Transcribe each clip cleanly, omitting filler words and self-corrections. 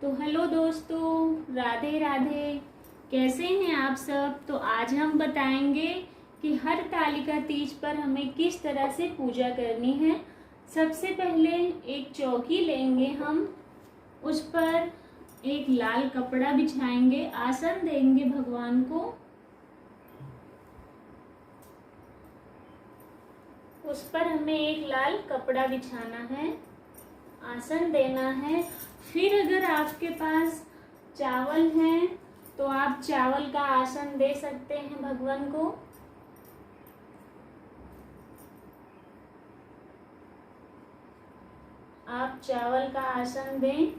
तो हेलो दोस्तों, राधे राधे। कैसे हैं आप सब। तो आज हम बताएंगे कि हरतालिका तीज पर हमें किस तरह से पूजा करनी है। सबसे पहले एक चौकी लेंगे हम, उस पर एक लाल कपड़ा बिछाएंगे, आसन देंगे भगवान को। उस पर हमें एक लाल कपड़ा बिछाना है, आसन देना है। फिर अगर आपके पास चावल हैं तो आप चावल का आसन दे सकते हैं भगवान को। आप चावल का आसन दें।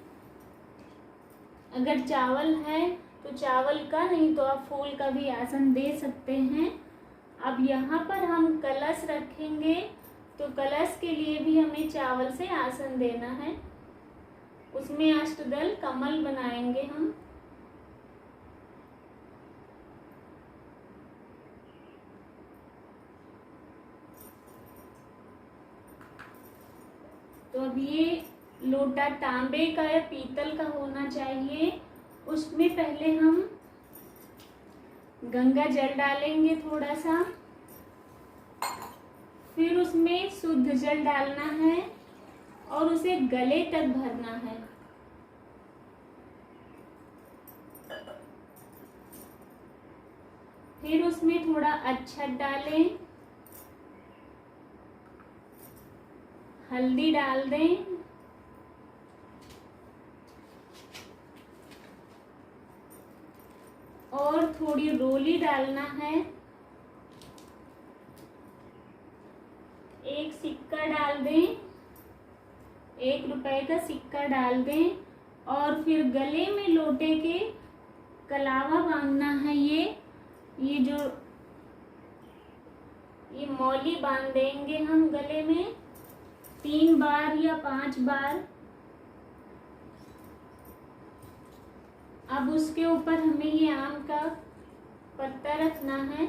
अगर चावल है तो चावल का, नहीं तो आप फूल का भी आसन दे सकते हैं। अब यहाँ पर हम कलश रखेंगे, तो कलश के लिए भी हमें चावल से आसन देना है। उसमें अष्टदल कमल बनाएंगे हम। तो अब ये लोटा तांबे का या पीतल का होना चाहिए। उसमें पहले हम गंगा जल डालेंगे थोड़ा सा, फिर उसमें शुद्ध जल डालना है और उसे गले तक भरना है। फिर उसमें थोड़ा अक्षत डालें, हल्दी डाल दें, और थोड़ी रोली डालना है। एक सिक्का डाल दें, 1 रुपए का सिक्का डाल दें, और फिर गले में लोटे के कलावा बांधना है। ये जो ये मौली बांध देंगे हम गले में 3 बार या 5 बार। अब उसके ऊपर हमें ये आम का पत्ता रखना है।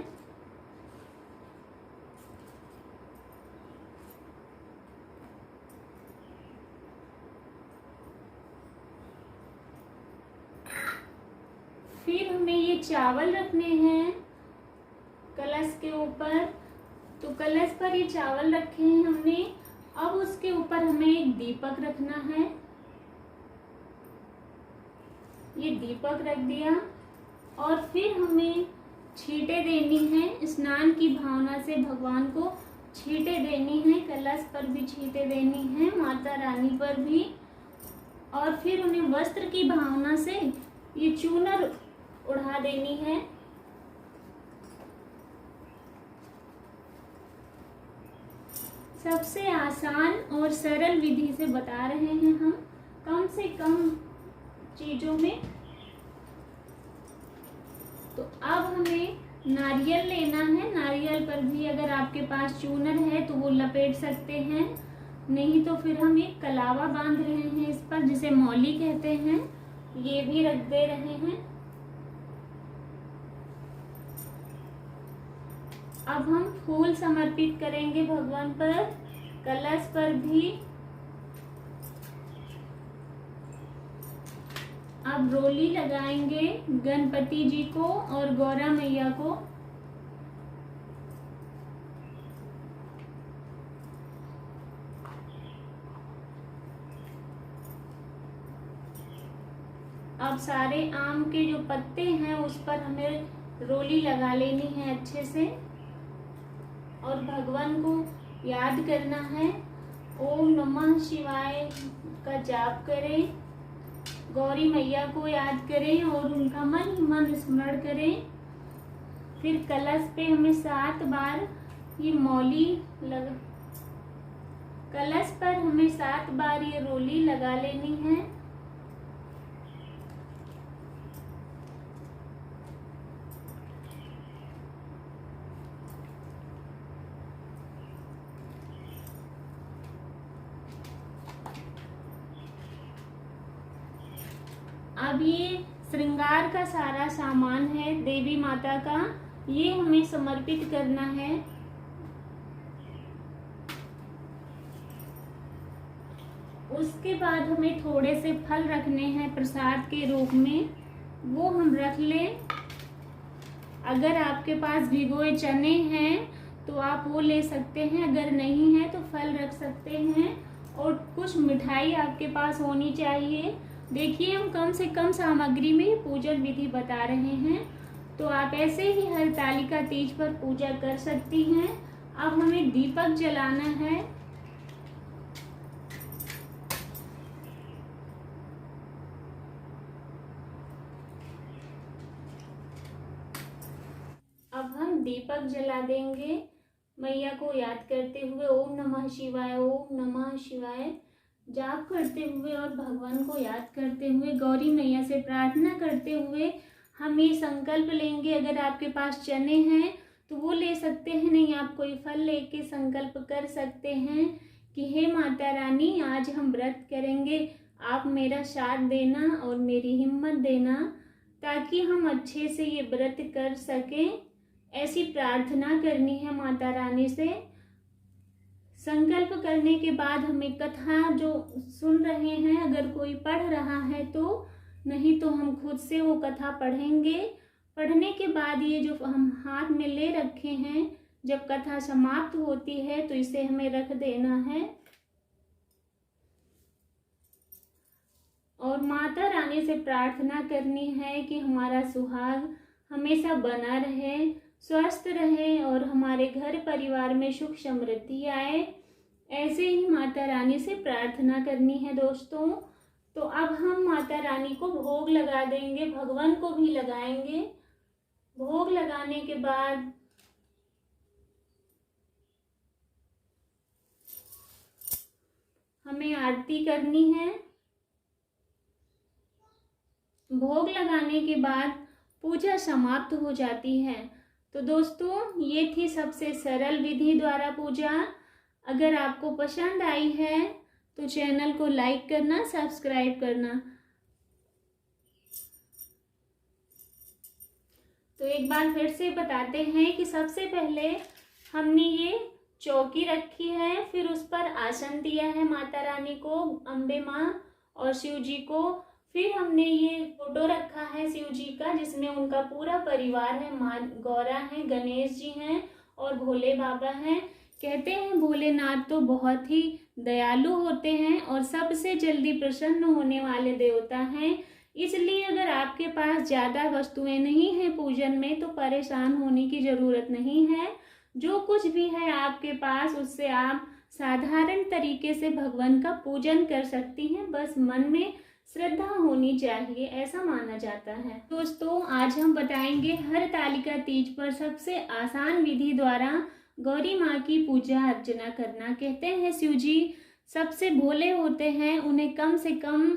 फिर हमें ये चावल रखने हैं कलश के ऊपर। तो कलश पर ये चावल रखे हैं हमने। अब उसके ऊपर हमें एक दीपक रखना है। ये दीपक रख दिया, और फिर हमें छींटे देनी है। स्नान की भावना से भगवान को छींटे देनी है। कलश पर भी छींटे देनी है, माता रानी पर भी। और फिर उन्हें वस्त्र की भावना से ये चूनर उड़ा देनी है। सबसे आसान और सरल विधि से बता रहे हैं हम, कम से कम चीजों में। तो अब हमें नारियल लेना है। नारियल पर भी अगर आपके पास चूनर है तो वो लपेट सकते हैं, नहीं तो फिर हम एक कलावा बांध रहे हैं इस पर, जिसे मौली कहते हैं। ये भी रख दे रहे हैं। अब हम फूल समर्पित करेंगे भगवान पर, कलश पर भी। अब रोली लगाएंगे गणपति जी को और गौरा मैया को। अब सारे आम के जो पत्ते हैं उस पर हमें रोली लगा लेनी है अच्छे से, और भगवान को याद करना है। ओम नमः शिवाय का जाप करें, गौरी मैया को याद करें और उनका मन ही मन स्मरण करें। फिर कलश पे हमें 7 बार ये मौली लगा, कलश पर हमें 7 बार ये रोली लगा लेनी है। अब ये श्रृंगार का सारा सामान है देवी माता का, ये हमें समर्पित करना है। उसके बाद हमें थोड़े से फल रखने हैं प्रसाद के रूप में, वो हम रख लें। अगर आपके पास भिगोए चने हैं तो आप वो ले सकते हैं, अगर नहीं है तो फल रख सकते हैं। और कुछ मिठाई आपके पास होनी चाहिए। देखिए हम कम से कम सामग्री में पूजन विधि बता रहे हैं, तो आप ऐसे ही हरतालिका तीज पर पूजा कर सकती हैं। अब हमें दीपक जलाना है। अब हम दीपक जला देंगे मैया को याद करते हुए, ओम नमः शिवाय, ओम नमः शिवाय जाप करते हुए और भगवान को याद करते हुए, गौरी मैया से प्रार्थना करते हुए हम ये संकल्प लेंगे। अगर आपके पास चने हैं तो वो ले सकते हैं, नहीं आप कोई फल लेके संकल्प कर सकते हैं कि हे माता रानी, आज हम व्रत करेंगे, आप मेरा साथ देना और मेरी हिम्मत देना ताकि हम अच्छे से ये व्रत कर सकें। ऐसी प्रार्थना करनी है माता रानी से। संकल्प करने के बाद हमें कथा जो सुन रहे हैं, अगर कोई पढ़ रहा है तो, नहीं तो हम खुद से वो कथा पढ़ेंगे। पढ़ने के बाद ये जो हम हाथ में ले रखे हैं, जब कथा समाप्त होती है तो इसे हमें रख देना है और माता रानी से प्रार्थना करनी है कि हमारा सुहाग हमेशा बना रहे, स्वस्थ रहे और हमारे घर परिवार में सुख समृद्धि आए। ऐसे ही माता रानी से प्रार्थना करनी है दोस्तों। तो अब हम माता रानी को भोग लगा देंगे, भगवान को भी लगाएंगे। भोग लगाने के बाद हमें आरती करनी है। भोग लगाने के बाद पूजा समाप्त हो जाती है। तो दोस्तों ये थी सबसे सरल विधि द्वारा पूजा। अगर आपको पसंद आई है तो चैनल को लाइक करना, सब्सक्राइब करना। तो एक बार फिर से बताते हैं कि सबसे पहले हमने ये चौकी रखी है, फिर उस पर आसन दिया है माता रानी को, अम्बे माँ और शिव जी को। फिर हमने ये फोटो रखा है शिव जी का, जिसमें उनका पूरा परिवार है, माँ गौरा है, गणेश जी हैं और भोले बाबा हैं। कहते हैं भोलेनाथ तो बहुत ही दयालु होते हैं और सबसे जल्दी प्रसन्न होने वाले देवता हैं। इसलिए अगर आपके पास ज़्यादा वस्तुएं नहीं हैं पूजन में तो परेशान होने की ज़रूरत नहीं है। जो कुछ भी है आपके पास उससे आप साधारण तरीके से भगवान का पूजन कर सकती हैं। बस मन में श्रद्धा होनी चाहिए, ऐसा माना जाता है। दोस्तों आज हम बताएंगे हरतालिका तीज पर सबसे आसान विधि द्वारा गौरी माँ की पूजा अर्चना करना। कहते हैं शिव जी सबसे भोले होते हैं, उन्हें कम से कम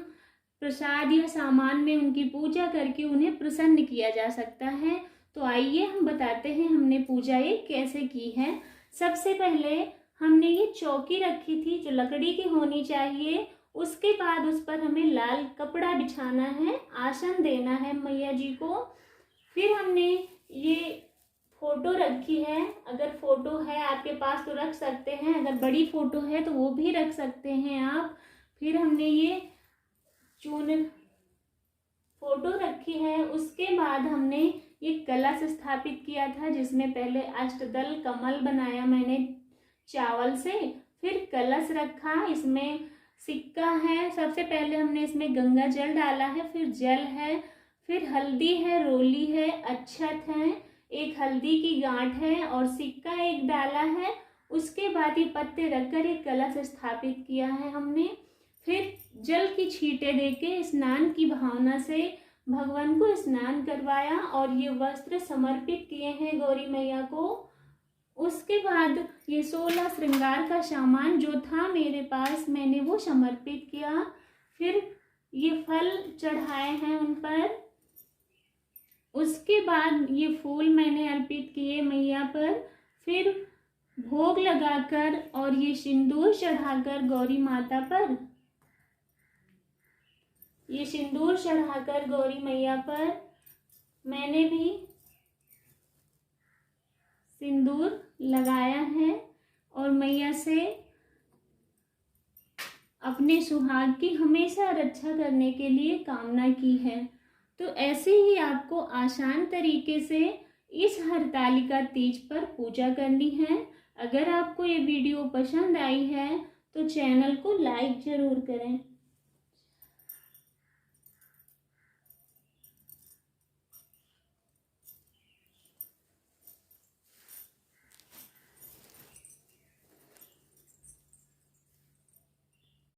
प्रसाद या सामान में उनकी पूजा करके उन्हें प्रसन्न किया जा सकता है। तो आइए हम बताते हैं हमने पूजा ये कैसे की है। सबसे पहले हमने ये चौकी रखी थी जो लकड़ी की होनी चाहिए। उसके बाद उस पर हमें लाल कपड़ा बिछाना है, आसन देना है मैया जी को। फिर हमने ये फोटो रखी है, अगर फोटो है आपके पास तो रख सकते हैं, अगर बड़ी फोटो है तो वो भी रख सकते हैं आप। फिर हमने ये चून फोटो रखी है। उसके बाद हमने ये कलश स्थापित किया था, जिसमें पहले अष्टदल कमल बनाया मैंने चावल से, फिर कलश रखा, इसमें सिक्का है। सबसे पहले हमने इसमें गंगा जल डाला है, फिर जल है, फिर हल्दी है, रोली है, अक्षत है, एक हल्दी की गांठ है और सिक्का एक डाला है। उसके बाद ये पत्ते रखकर एक कलश स्थापित किया है हमने। फिर जल की छींटे देके स्नान की भावना से भगवान को स्नान करवाया और ये वस्त्र समर्पित किए हैं गौरी मैया को। उसके बाद ये 16 श्रृंगार का सामान जो था मेरे पास, मैंने वो समर्पित किया। फिर ये फल चढ़ाए हैं उन पर। उसके बाद ये फूल मैंने अर्पित किए मैया पर। फिर भोग लगाकर और ये सिंदूर चढ़ाकर गौरी माता पर, ये सिंदूर चढ़ाकर गौरी मैया पर मैंने भी सिंदूर लगाया है और मैया से अपने सुहाग की हमेशा रक्षा करने के लिए कामना की है। तो ऐसे ही आपको आसान तरीके से इस हरतालिका तीज पर पूजा करनी है। अगर आपको ये वीडियो पसंद आई है तो चैनल को लाइक ज़रूर करें।